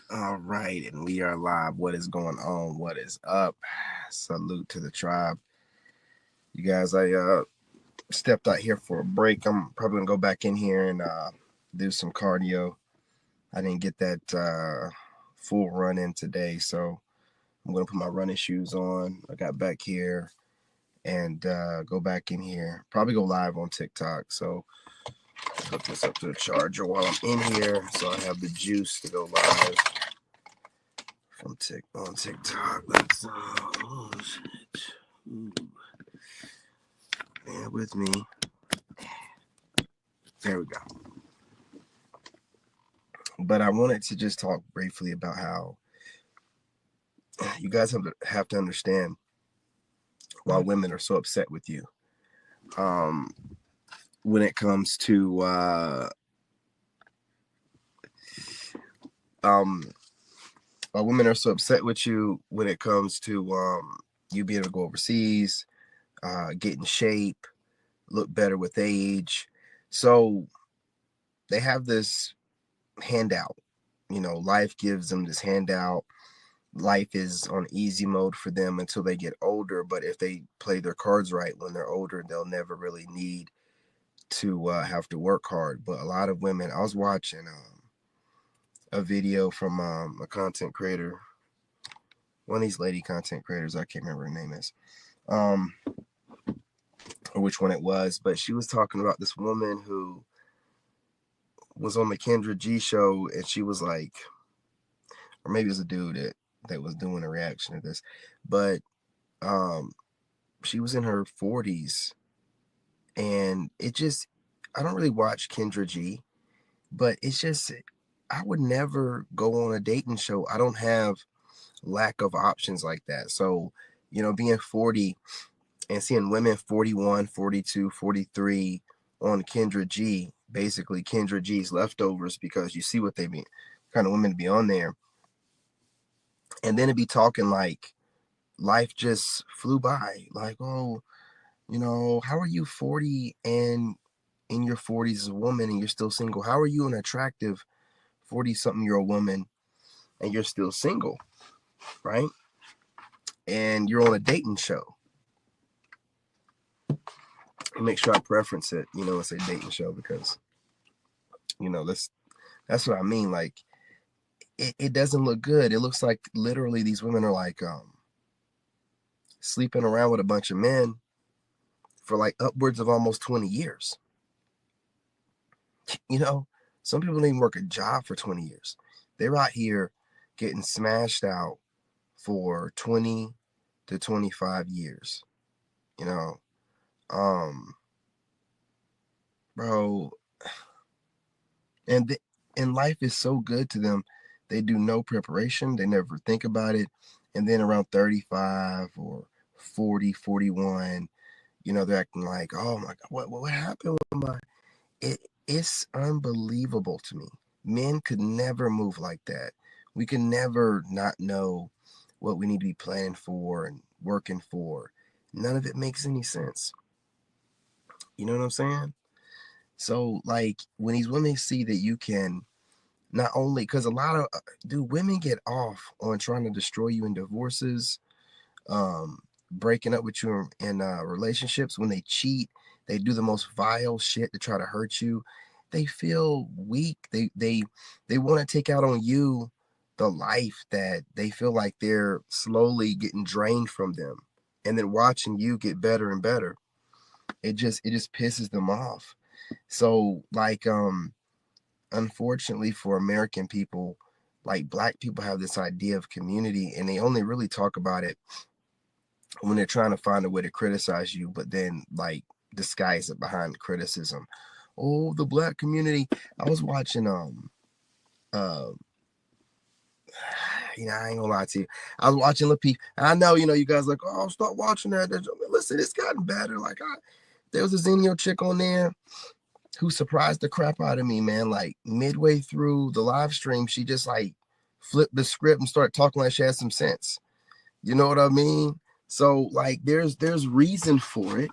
All right, and we are live. What is going on? What is up? Salute to the tribe. You guys, I stepped out here for a break. I'm probably gonna go back in here and do some cardio. I didn't get that full run in today, so I'm gonna put my running shoes on. I got back here and go back in here. Probably go live on TikTok. So hook this up to the charger while I'm in here, so I have the juice to go live from on TikTok. Let's oh shit. Ooh, bear with me. There we go. But I wanted to just talk briefly about how you guys have to understand why women are so upset with you. Um, when it comes to why women are so upset with you when it comes to you being able to go overseas, get in shape, look better with age. So they have this handout. Life gives them this handout. Life is on easy mode for them until they get older. But if they play their cards right when they're older, they'll never really need to have to work hard. But a lot of women, I was watching a video from a content creator, one of these lady content creators. I can't remember her name is, or which one it was, but she was talking about this woman who was on the Kendra G show, and she was like, or maybe it was a dude that was doing a reaction to this, but um, she was in her 40s, and it just, I don't really watch Kendra G, but it's just, I would never go on a dating show. I don't have lack of options like that. So, being 40 and seeing women 41, 42, 43 on Kendra G, basically Kendra G's leftovers, because you see what they be, kind of women to be on there. And then to be talking like life just flew by. Like, oh, how are you 40 and in your 40s as a woman and you're still single? How are you an attractive 40 something year old woman and you're still single, right? And you're on a dating show. Make sure I preference it, and say dating show, because that's what I mean. Like, it doesn't look good. It looks like literally these women are like sleeping around with a bunch of men for like upwards of almost 20 years. Some people didn't even work a job for 20 years. They're out here getting smashed out for 20 to 25 years. You know, um, bro, and and life is so good to them. They do no preparation. They never think about it. And then around 35 or 40, 41, they're acting like, oh my God, what happened with my, it's unbelievable to me. Men could never move like that. We can never not know what we need to be planning for and working for. None of it makes any sense. You know what I'm saying? So, like, when these women see that you can not only, because a lot of, women get off on trying to destroy you in divorces, um, breaking up with you in relationships, when they cheat, they do the most vile shit to try to hurt you. They feel weak. They want to take out on you the life that they feel like they're slowly getting drained from them, and then watching you get better and better. It just pisses them off. So, like, unfortunately for American people, like, black people have this idea of community, and they only really talk about it when they're trying to find a way to criticize you, but then like disguise it behind criticism. Oh, the black community. I was watching uh I ain't gonna lie to you. I was watching La Peep. I know, you guys like, oh, stop watching that. Listen, it's gotten better. Like, there was a Zenio chick on there who surprised the crap out of me, man. Like, midway through the live stream, she just like flipped the script and started talking like she had some sense. You know what I mean? So, like, there's reason for it.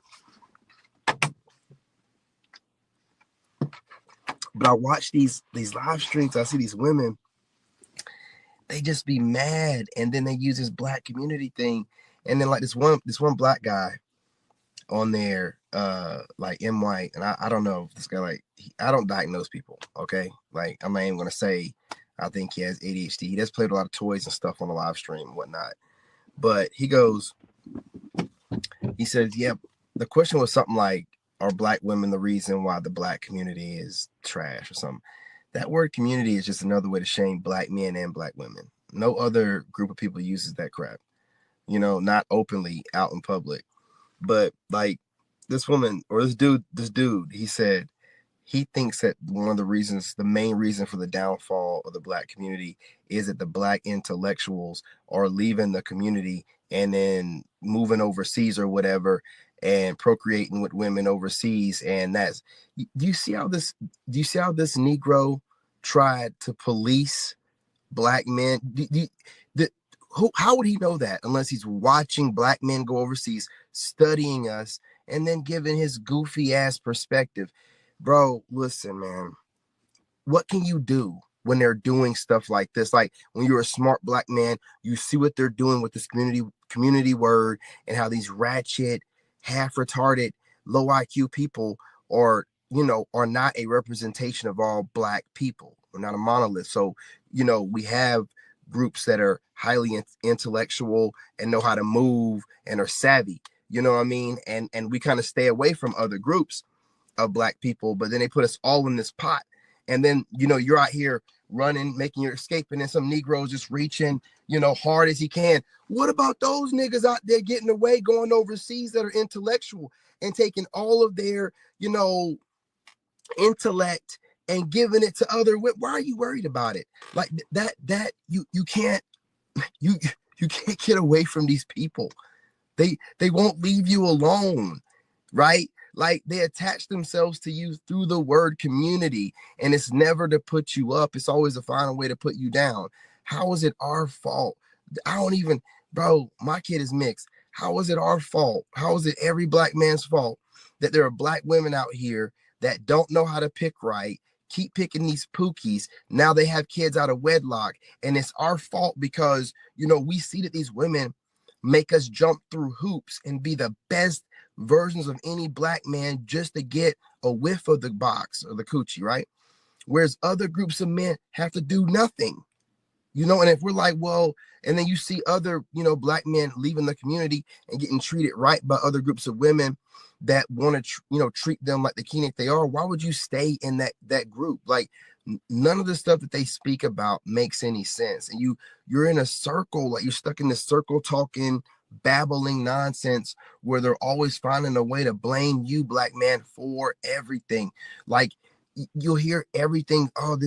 But I watch these live streams. I see these women, they just be mad, and then they use this black community thing, and then like this one black guy on there, like M White, and I don't know if this guy, like, I don't diagnose people, okay? Like, I'm not even gonna say I think he has ADHD. He does play with a lot of toys and stuff on the live stream and whatnot. But he says, yeah, the question was something like, are black women the reason why the black community is trash or something? That word community is just another way to shame black men and black women. No other group of people uses that crap, not openly out in public. But like this woman or this dude, he said he thinks that one of the main reason for the downfall of the black community is that the black intellectuals are leaving the community and then moving overseas or whatever and procreating with women overseas. And do you see how this Negro tried to police black men? How would he know that unless he's watching black men go overseas, studying us, and then giving his goofy ass perspective? Bro, listen, man. What can you do when they're doing stuff like this? Like, when you're a smart black man, you see what they're doing with this community word, and how these ratchet, half retarded, low IQ people are not a representation of all black people. We're not a monolith. So, we have groups that are highly intellectual and know how to move and are savvy. You know what I mean? And we kind of stay away from other groups of black people, but then they put us all in this pot. And then, you're out here running, making your escape, and then some Negroes just reaching, hard as he can. What about those niggas out there getting away, going overseas, that are intellectual and taking all of their, intellect and giving it to other? Why are you worried about it? Like that you can't you can't get away from these people. They won't leave you alone, right? Like, they attach themselves to you through the word community, and it's never to put you up. It's always to find a way to put you down. How is it our fault? Bro, my kid is mixed. How is it our fault? How is it every black man's fault that there are black women out here that don't know how to pick right, keep picking these pookies? Now they have kids out of wedlock, and it's our fault because, we see that these women make us jump through hoops and be the best versions of any black man just to get a whiff of the box or the coochie, right? Whereas other groups of men have to do nothing, and if we're like, well, and then you see other, black men leaving the community and getting treated right by other groups of women that want to, treat them like the king they are. Why would you stay in that group? Like, none of the stuff that they speak about makes any sense. And you're in a circle, like you're stuck in this circle talking, babbling nonsense, where they're always finding a way to blame you, black man, for everything. Like, you'll hear everything. Oh,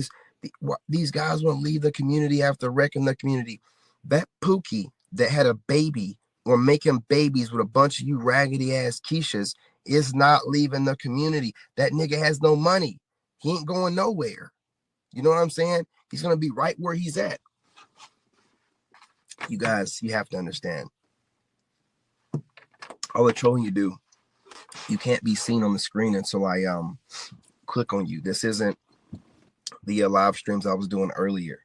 these guys want to leave the community after wrecking the community. That Pookie that had a baby or making babies with a bunch of you raggedy ass Keishas is not leaving the community. That nigga has no money. He ain't going nowhere. You know what I'm saying? He's going to be right where he's at. You guys, you have to understand. All the trolling you do, you can't be seen on the screen until I click on you. This isn't the live streams I was doing earlier.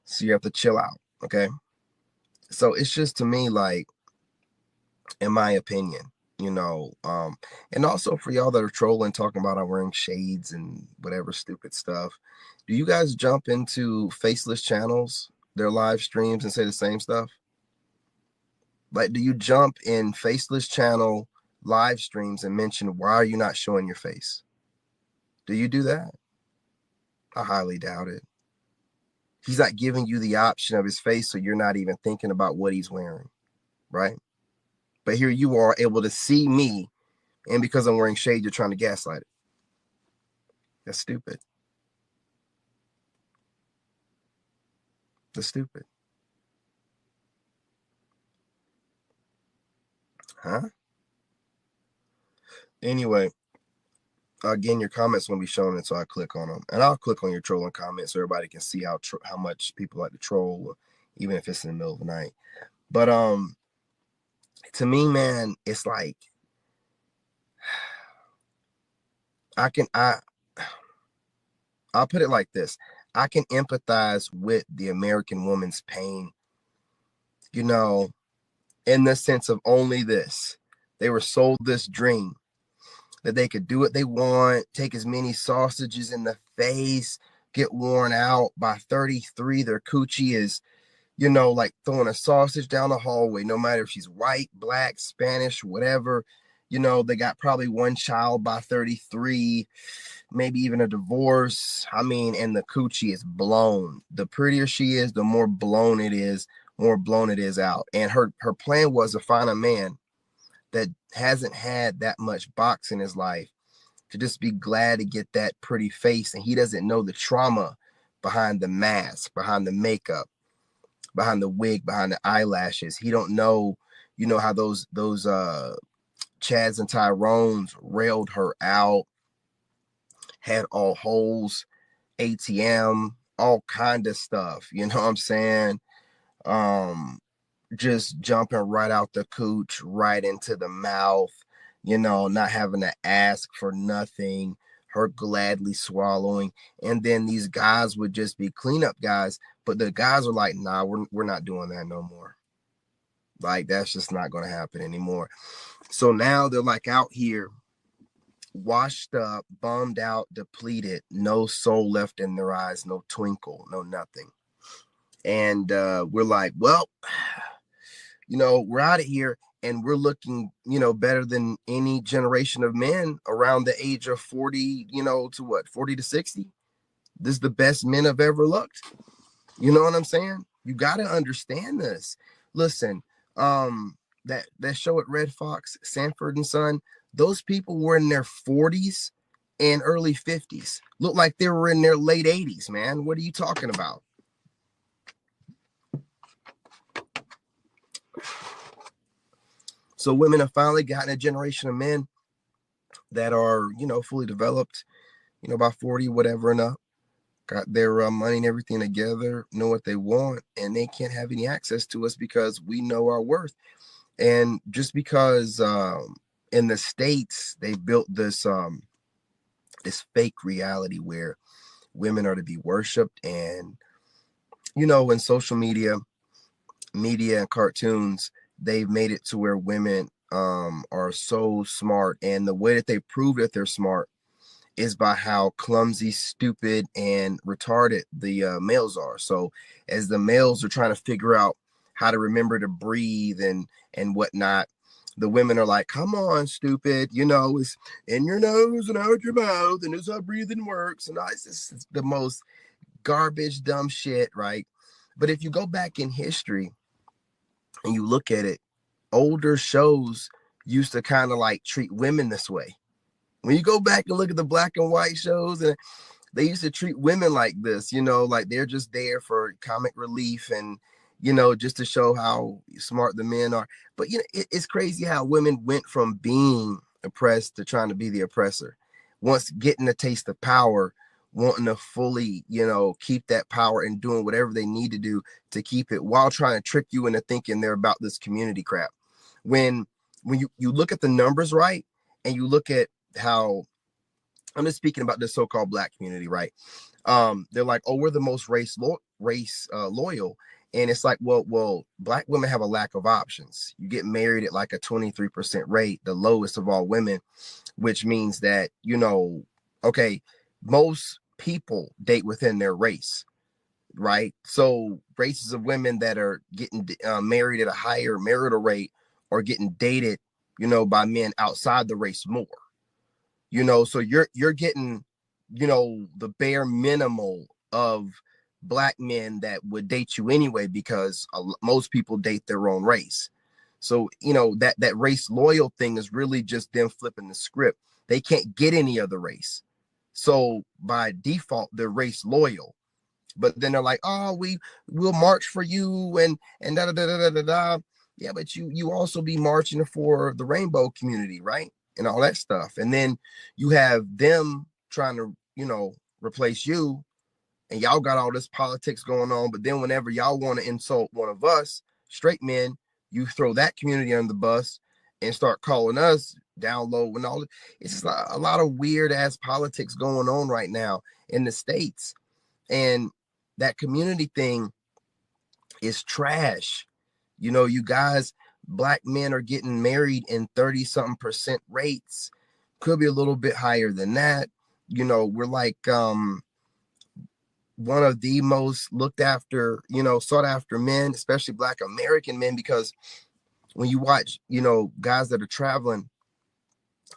So you have to chill out, okay? So it's just, to me, like, in my opinion, and also for y'all that are trolling, talking about I'm wearing shades and whatever stupid stuff, do you guys jump into faceless channels, their live streams, and say the same stuff? Like, do you jump in faceless channel live streams and mention, why are you not showing your face? Do you do that? I highly doubt it. He's not giving you the option of his face, so you're not even thinking about what he's wearing, right? But here you are able to see me, and because I'm wearing shade, you're trying to gaslight it. That's stupid. That's stupid. Huh? Anyway, again, your comments will be shown until I click on them, and I'll click on your trolling comments so everybody can see how much people like to troll, even if it's in the middle of the night. But to me, man, it's like, I'll put it like this. I can empathize with the American woman's pain, you know, in the sense of only this. They were sold this dream that they could do what they want, take as many sausages in the face, get worn out. By 33, their coochie is, like throwing a sausage down the hallway, no matter if she's white, black, Spanish, whatever. They got probably one child by 33, maybe even a divorce. I mean, and the coochie is blown. The prettier she is, the more blown it is, out. And her plan was to find a man that hasn't had that much box in his life, to just be glad to get that pretty face. And he doesn't know the trauma behind the mask, behind the makeup, behind the wig, behind the eyelashes. He don't know, how those Chads and Tyrones railed her out, had all holes, ATM, all kind of stuff. You know what I'm saying? Just jumping right out the cooch, right into the mouth, not having to ask for nothing, her gladly swallowing. And then these guys would just be cleanup guys, but the guys are like, nah, we're not doing that no more. Like, that's just not going to happen anymore. So now they're like out here, washed up, bummed out, depleted, no soul left in their eyes, no twinkle, no nothing. And we're like, well, we're out of here, and we're looking, better than any generation of men around the age of 40, to what, 40 to 60. This is the best men have ever looked. You know what I'm saying? You got to understand this. Listen, that show at Red Fox, Sanford and Son, those people were in their 40s and early 50s. Looked like they were in their late 80s, man. What are you talking about? So women have finally gotten a generation of men that are, fully developed, by 40, whatever and up, got their money and everything together, know what they want, and they can't have any access to us because we know our worth. And just because in the States, they built this fake reality where women are to be worshipped. And, in social media and cartoons, they've made it to where women are so smart. And the way that they prove that they're smart is by how clumsy, stupid, and retarded the males are. So as the males are trying to figure out how to remember to breathe and whatnot, the women are like, come on, stupid, it's in your nose and out your mouth, and this is how breathing works. And it's the most garbage, dumb shit, right? But if you go back in history and you look at it, older shows used to kind of like treat women this way. When you go back and look at the black and white shows, and they used to treat women like this, like they're just there for comic relief and, just to show how smart the men are. But, it's crazy how women went from being oppressed to trying to be the oppressor. Once getting a taste of power, wanting to fully, keep that power and doing whatever they need to do to keep it, while trying to trick you into thinking they're about this community crap. When you look at the numbers, right, and you look at how, I'm just speaking about this so-called black community, right? They're like, oh, we're the most race loyal. And it's like, well, black women have a lack of options. You get married at like a 23% rate, the lowest of all women, which means that, okay, most people date within their race, right? So races of women that are getting married at a higher marital rate are getting dated, by men outside the race more. So you're getting, the bare minimal of black men that would date you anyway, because most people date their own race. So, that race loyal thing is really just them flipping the script. They can't get any other race. So by default, they're race loyal. But then they're like, oh, we'll march for you and da da da da da da. Yeah, but you also be marching for the rainbow community, right? And all that stuff. And then you have them trying to, replace you, and y'all got all this politics going on. But then whenever y'all want to insult one of us straight men, you throw that community under the bus and start calling us down low and all. It's just a lot of weird ass politics going on right now in the States. And that community thing is trash. You know, you guys, black men are getting married in 30 something percent rates, could be a little bit higher than that. You know, we're like one of the most looked after, you know, sought after men, especially black American men, because when you watch, you know, guys that are traveling,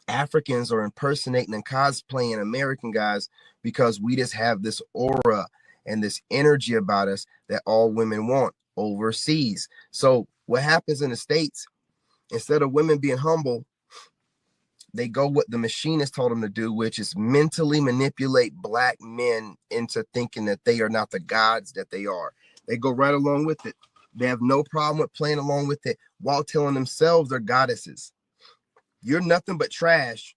Africans are impersonating and cosplaying American guys because we just have this aura and this energy about us that all women want overseas. So what happens in the States, instead of women being humble, they go what the machinist told them to do, which is mentally manipulate black men into thinking that they are not the gods that they are. They go right along with it. They have no problem with playing along with it while telling themselves they're goddesses. You're nothing but trash,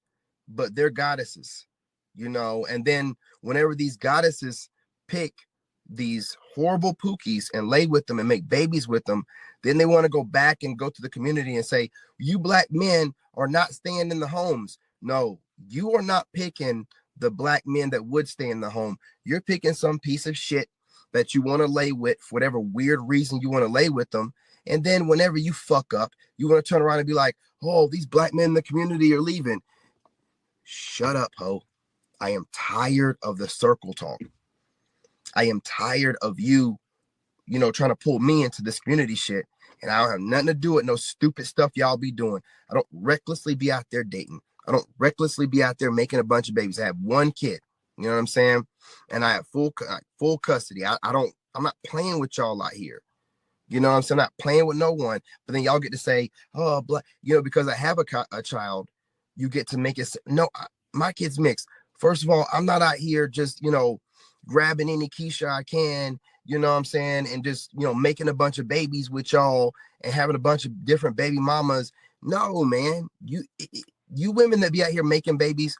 but they're goddesses, you know. And then whenever these goddesses pick these horrible pookies and lay with them and make babies with them, then they want to go back and go to the community and say, you black men are not staying in the homes. No, you are not picking the black men that would stay in the home. You're picking some piece of shit that you want to lay with for whatever weird reason you want to lay with them. And then whenever you fuck up, you want to turn around and be like, oh, these black men in the community are leaving. Shut up, ho. I am tired of the circle talk. I am tired of you, you know, trying to pull me into this community shit. And I don't have nothing to do with no stupid stuff y'all be doing. I don't recklessly be out there dating. I don't recklessly be out there making a bunch of babies. I have one kid, you know what I'm saying? And I have full custody. I'm not playing with y'all out here. You know what I'm saying? I'm not playing with no one. But then y'all get to say, oh, black, you know, because I have a child, you get to make it. No, my kid's mixed. First of all, I'm not out here just, you know, grabbing any Keisha I can, you know what I'm saying, and just, you know, making a bunch of babies with y'all and having a bunch of different baby mamas. No, man, you women that be out here making babies,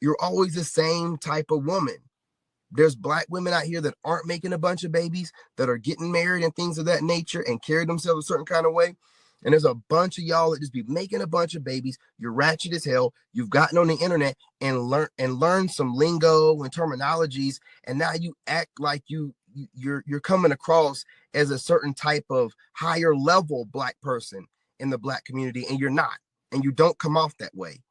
you're always the same type of woman. There's black women out here that aren't making a bunch of babies, that are getting married and things of that nature and carry themselves a certain kind of way. And there's a bunch of y'all that just be making a bunch of babies. You're ratchet as hell. You've gotten on the internet and learned some lingo and terminologies, and now you act like you're coming across as a certain type of higher level black person in the black community, and you're not. And you don't come off that way.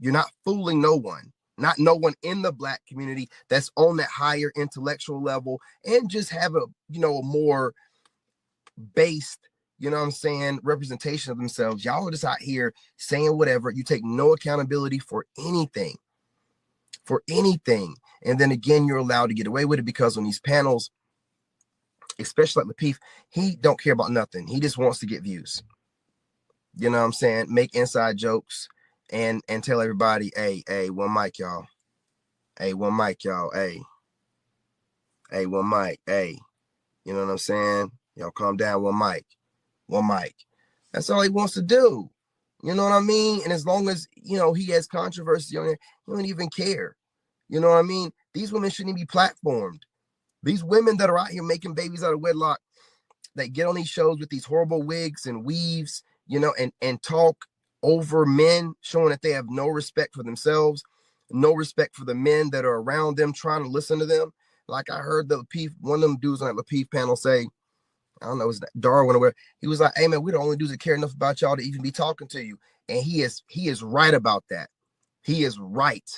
You're not fooling no one. Not no one in the black community that's on that higher intellectual level and just have a, you know, a more based, you know what I'm saying, representation of themselves. Y'all are just out here saying whatever. You take no accountability for anything. And then again, you're allowed to get away with it because on these panels, especially like Lapeef, he don't care about nothing. He just wants to get views. You know what I'm saying? Make inside jokes and tell everybody, hey, one mic, y'all. Hey, one mic, y'all. Hey, one mic. Hey, you know what I'm saying? Y'all calm down. One mic. That's all he wants to do. You know what I mean? And as long as, you know, he has controversy on it, he don't even care. You know what I mean? These women shouldn't be platformed. These women that are out here making babies out of wedlock, that get on these shows with these horrible wigs and weaves, you know, and talk over men, showing that they have no respect for themselves, no respect for the men that are around them, trying to listen to them. Like I heard the Lapeef, one of them dudes on that Lapeef panel say, I don't know, it was Darwin or whatever. He was like, hey man, we're the only dudes that care enough about y'all to even be talking to you. And he is right about that. He is right.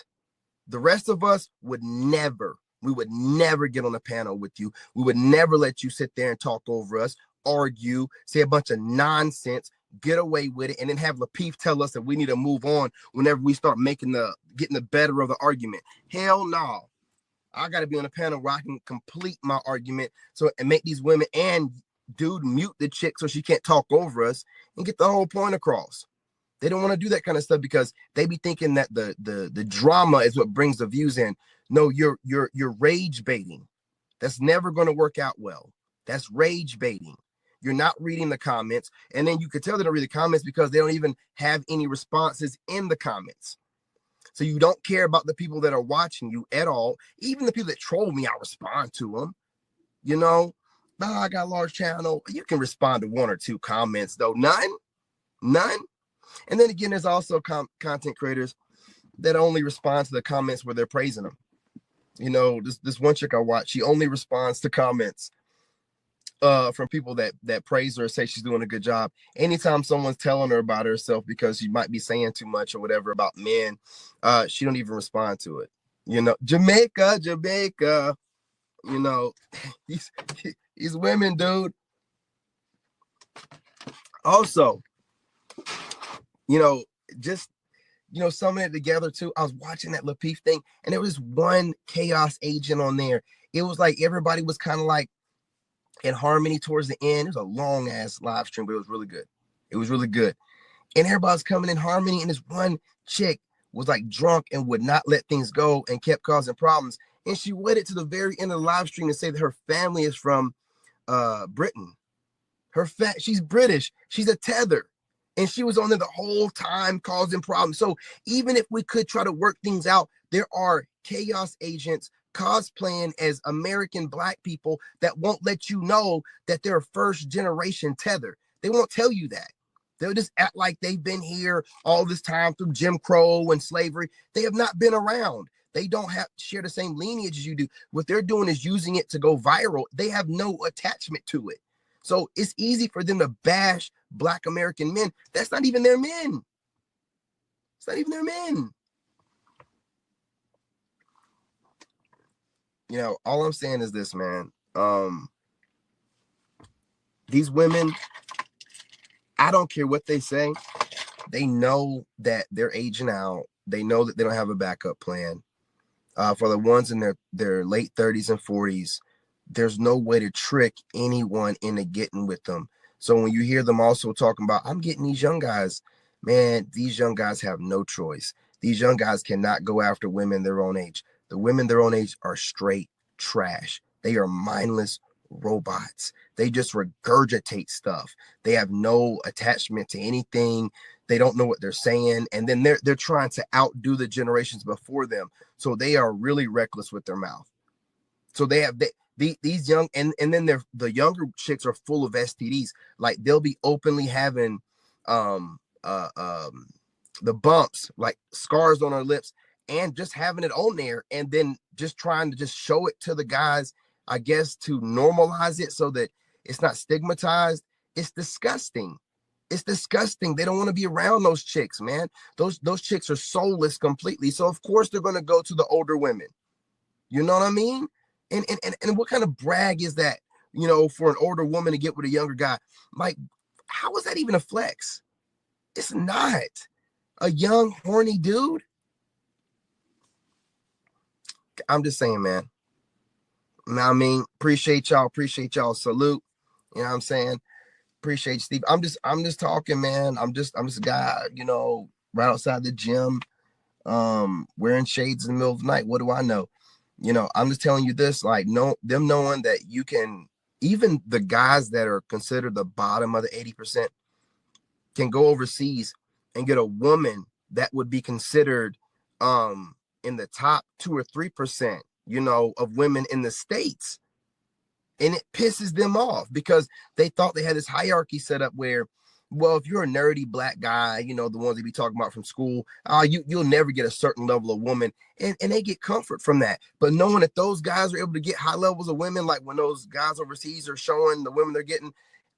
The rest of us would never get on a panel with you. We would never let you sit there and talk over us, argue, say a bunch of nonsense, get away with it, and then have Lapeef tell us that we need to move on whenever we start getting the better of the argument. Hell no. I got to be on a panel where I can complete my argument and make these women and dude mute the chick so she can't talk over us and get the whole point across. They don't want to do that kind of stuff because they be thinking that the drama is what brings the views in. No, you're rage baiting. That's never going to work out well. That's rage baiting. You're not reading the comments, and then you could tell they don't read the comments because they don't even have any responses in the comments. So you don't care about the people that are watching you at all. Even the people that troll me, I respond to them. You know, I got a large channel. You can respond to one or two comments though. None. And then again, there's also content creators that only respond to the comments where they're praising them. You know, this one chick I watch, she only responds to comments from people that praise her, say she's doing a good job. Anytime someone's telling her about herself because she might be saying too much or whatever about men, she don't even respond to it. You know, Jamaica, you know, these women, dude. Also, you know, just summing it together too. I was watching that Lapeef thing, and there was one chaos agent on there. It was like everybody was kind of like in harmony towards the end. It was a long ass live stream, but it was really good. It was really good. And everybody's coming in harmony. And this one chick was like drunk and would not let things go and kept causing problems. And she waited to the very end of the live stream to say that her family is from Britain. She's British. She's a tether. And she was on there the whole time causing problems. So even if we could try to work things out, there are chaos agents cosplaying as American Black people that won't let you know that they're first generation tether. They won't tell you that. They'll just act like they've been here all this time through Jim Crow and slavery. They have not been around. They don't share the same lineage as you do. What they're doing is using it to go viral. They have no attachment to it. So it's easy for them to bash Black American men. That's not even their men. It's not even their men. You know, all I'm saying is this, man. These women, I don't care what they say. They know that they're aging out. They know that they don't have a backup plan. For the ones in their late 30s and 40s, there's no way to trick anyone into getting with them. So when you hear them also talking about, I'm getting these young guys, man, these young guys have no choice. These young guys cannot go after women their own age. The women their own age are straight trash. They are mindless robots. They just regurgitate stuff. They have no attachment to anything. They don't know what they're saying. And then they're trying to outdo the generations before them. So they are really reckless with their mouth. So these young, and then the younger chicks are full of STDs. Like they'll be openly having the bumps, like scars on her lips, and just having it on there, and then just trying to just show it to the guys, I guess, to normalize it so that it's not stigmatized. It's disgusting. It's disgusting. They don't want to be around those chicks, man. Those chicks are soulless completely. So of course they're going to go to the older women. You know what I mean? And what kind of brag is that, you know, for an older woman to get with a younger guy? Like, how is that even a flex? It's not. A young, horny dude? I'm just saying, man. I mean, appreciate y'all. Salute. You know what I'm saying? Appreciate you, Steve. I'm just talking, man. I'm just a guy, you know, right outside the gym, wearing shades in the middle of the night. What do I know? You know, I'm just telling you this, like, them knowing that you can, even the guys that are considered the bottom of the 80% can go overseas and get a woman that would be considered in the top 2 or 3%, you know, of women in the States. And it pisses them off because they thought they had this hierarchy set up where, well, if you're a nerdy Black guy, you know, the ones they be talking about from school, you'll never get a certain level of woman. And they get comfort from that. But knowing that those guys are able to get high levels of women, like when those guys overseas are showing the women they're getting,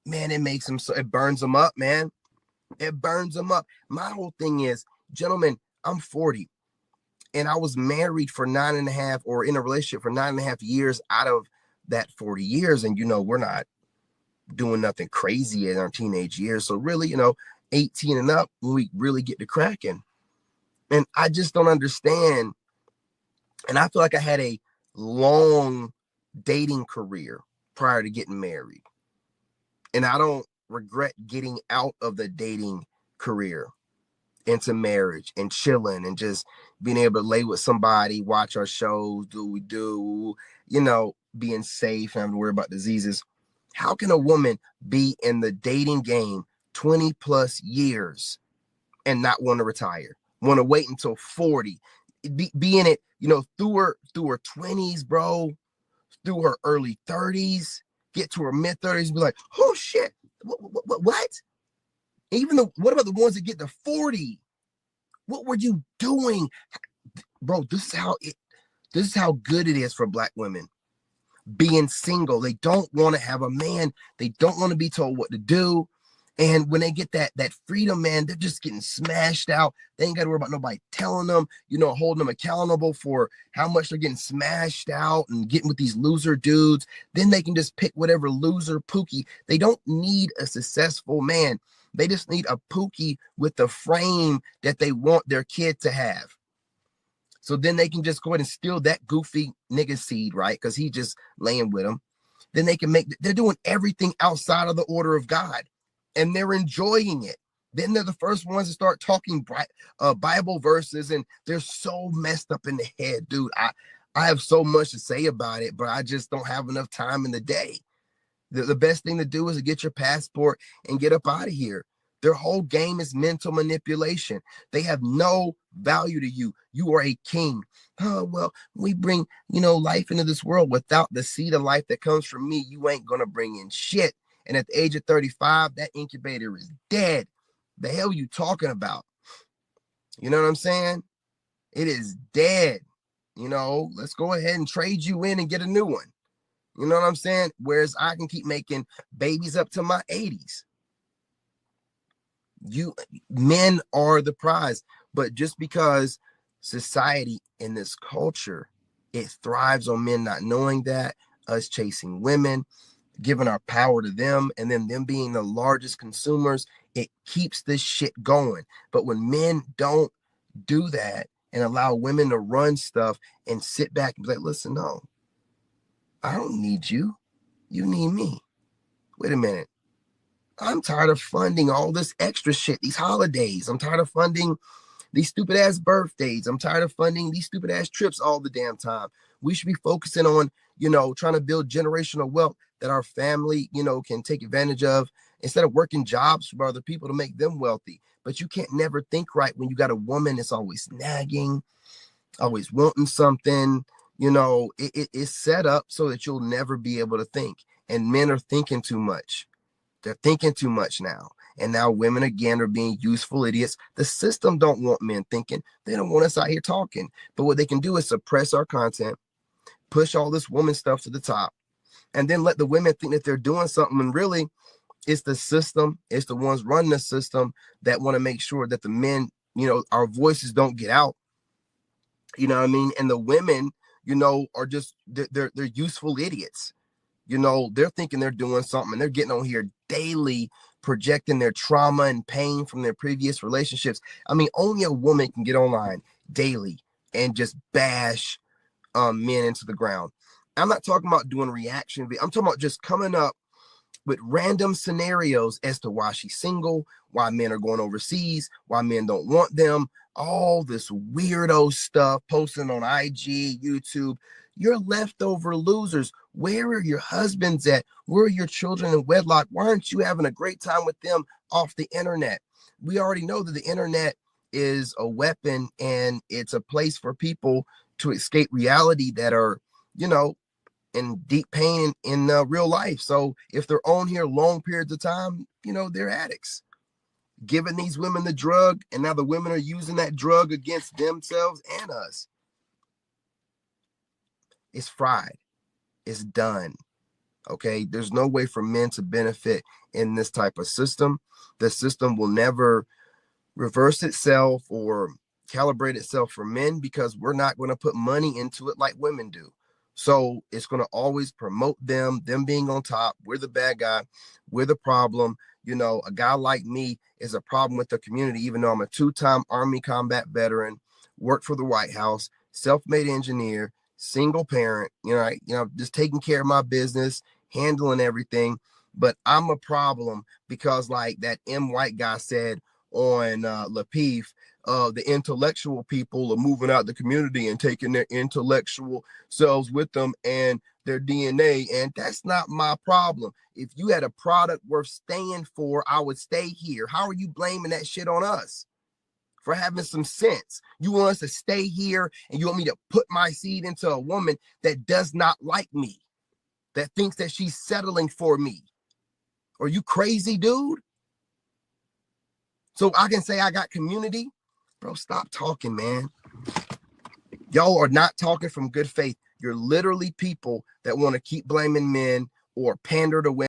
man, it makes them so, it burns them up, man. It burns them up. My whole thing is, gentlemen, I'm 40 and I was married for 9.5 or in a relationship for 9.5 years out of that 40 years. And, you know, we're not doing nothing crazy in our teenage years. So really, you know, 18 and up, we really get to cracking. And I just don't understand. And I feel like I had a long dating career prior to getting married. And I don't regret getting out of the dating career into marriage and chilling and just being able to lay with somebody, watch our shows, do what we do, you know, being safe and having to worry about diseases. How can a woman be in the dating game 20 plus years and not want to retire, want to wait until 40, be in it, you know, through her 20s, bro, through her early 30s, get to her mid 30s and be like, oh shit, what? Even what about the ones that get to 40? What were you doing? Bro, this is how This is how good it is for Black women being single. They don't want to have a man. They don't want to be told what to do. And when they get that freedom, man, they're just getting smashed out. They ain't got to worry about nobody telling them, holding them accountable for how much they're getting smashed out and getting with these loser dudes. Then they can just pick whatever loser pookie. They don't need a successful man. They just need a pookie with the frame that they want their kid to have. So then they can just go ahead and steal that goofy nigga seed, right? Because he just laying with them. Then they're doing everything outside of the order of God, and they're enjoying it. Then they're the first ones to start talking Bible verses, and they're so messed up in the head, dude. I have so much to say about it, but I just don't have enough time in the day. The best thing to do is to get your passport and get up out of here. Their whole game is mental manipulation. They have no value to you. You are a king. Oh, well, we bring, life into this world. Without the seed of life that comes from me, you ain't going to bring in shit. And at the age of 35, that incubator is dead. The hell you talking about? You know what I'm saying? It is dead. Let's go ahead and trade you in and get a new one. You know what I'm saying? Whereas I can keep making babies up to my 80s. Men are the prize. But just because society in this culture, it thrives on men not knowing that, us chasing women, giving our power to them, and then them being the largest consumers, it keeps this shit going. But when men don't do that and allow women to run stuff and sit back and be like, listen, no, I don't need you. You need me. Wait a minute. I'm tired of funding all this extra shit, these holidays. I'm tired of funding these stupid ass birthdays. I'm tired of funding these stupid ass trips all the damn time. We should be focusing on, trying to build generational wealth that our family, can take advantage of instead of working jobs for other people to make them wealthy. But you can't never think right when you got a woman that's always nagging, always wanting something. It's set up so that you'll never be able to think. And men are thinking too much. They're thinking too much now. And now women, again, are being useful idiots. The system don't want men thinking. They don't want us out here talking. But what they can do is suppress our content, push all this woman stuff to the top, and then let the women think that they're doing something. And really, it's the system. It's the ones running the system that want to make sure that the men, our voices don't get out. You know what I mean? And the women, are just, they're useful idiots. They're thinking they're doing something, and they're getting on here daily projecting their trauma and pain from their previous relationships. I mean, only a woman can get online daily and just bash men into the ground. I'm not talking about doing reaction. I'm talking about just coming up with random scenarios as to why she's single, why men are going overseas, why men don't want them, all this weirdo stuff, posting on IG, YouTube. You're leftover losers. Where are your husbands at? Where are your children in wedlock? Why aren't you having a great time with them off the internet? We already know that the internet is a weapon, and it's a place for people to escape reality that are, in deep pain in real life. So if they're on here long periods of time, they're addicts, giving these women the drug, and now the women are using that drug against themselves and us. It's fried. It's done. Okay. There's no way for men to benefit in this type of system. The system will never reverse itself or calibrate itself for men because we're not going to put money into it like women do. So it's going to always promote them being on top. We're the bad guy. We're the problem. A guy like me is a problem with the community, even though I'm a 2-time Army combat veteran, worked for the White House, self-made engineer, single parent, just taking care of my business, handling everything. But I'm a problem because, like that M. White guy said on Lapeef, the intellectual people are moving out the community and taking their intellectual selves with them and their DNA. And that's not my problem. If you had a product worth staying for, I would stay here. How are you blaming that shit on us for having some sense? You want us to stay here, and you want me to put my seed into a woman that does not like me, that thinks that she's settling for me? Are you crazy, dude? So I can say I got community? Bro, stop talking, man. Y'all are not talking from good faith. You're literally people that want to keep blaming men or pander to women